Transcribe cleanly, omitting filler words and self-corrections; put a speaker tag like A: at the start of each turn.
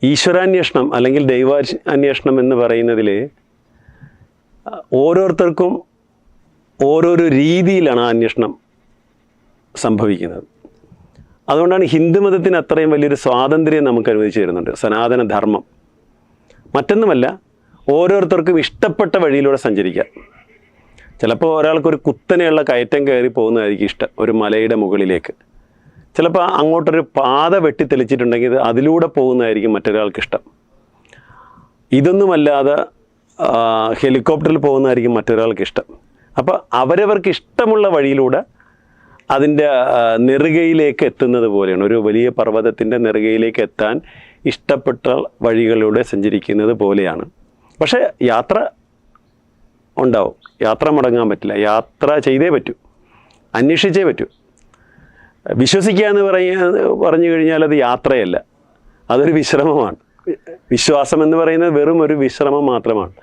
A: ഈശ്വരാന്വേഷണം അല്ലെങ്കിൽ ദൈവാന്വേഷണം എന്ന് പറയുന്നതിൽ ഓരോരുത്തർക്കും ഓരോരോ രീതിയിലാണ് ആ അന്വേഷണം സംഭവിക്കുന്നത്. അതുകൊണ്ടാണ് ഹിന്ദുമതത്തിന് അത്രയും വലിയൊരു സ്വാതന്ത്ര്യം നമുക്ക് അനുവദിച്ചു തരുന്നുണ്ട് സനാതന ധർമ്മം. മറ്റൊന്നുമല്ല, ഓരോരുത്തർക്കും ഇഷ്ടപ്പെട്ട വഴിയിലൂടെ സഞ്ചരിക്കാം. ചിലപ്പോൾ ഒരാൾക്കൊരു കുത്തനെയുള്ള കയറ്റം കയറി പോകുന്നതായിരിക്കും ഇഷ്ടം, ഒരു മലയുടെ മുകളിലേക്ക്. ചിലപ്പോൾ അങ്ങോട്ടൊരു പാത വെട്ടിത്തെളിച്ചിട്ടുണ്ടെങ്കിൽ അതിലൂടെ പോകുന്നതായിരിക്കും മറ്റൊരാൾക്കിഷ്ടം. ഇതൊന്നുമല്ലാതെ ഹെലികോപ്റ്ററിൽ പോകുന്നതായിരിക്കും മറ്റൊരാൾക്കിഷ്ടം. അപ്പോൾ അവരവർക്ക് ഇഷ്ടമുള്ള വഴിയിലൂടെ അതിൻ്റെ നെറുകയിലേക്ക് എത്തുന്നത് പോലെയാണ്. ഒരു വലിയ പർവ്വതത്തിൻ്റെ നെറുകയിലേക്ക് എത്താൻ ഇഷ്ടപ്പെട്ട വഴികളിലൂടെ സഞ്ചരിക്കുന്നത് പോലെയാണ്. പക്ഷേ യാത്ര ഉണ്ടാവും, യാത്ര മുടങ്ങാൻ പറ്റില്ല, യാത്ര ചെയ്തേ പറ്റൂ, അന്വേഷിച്ചേ പറ്റൂ. വിശ്വസിക്കുക എന്ന് പറഞ്ഞു കഴിഞ്ഞാൽ അത് യാത്രയല്ല, അതൊരു വിശ്രമമാണ്. വിശ്വാസം എന്ന് പറയുന്നത് വെറും ഒരു വിശ്രമം മാത്രമാണ്.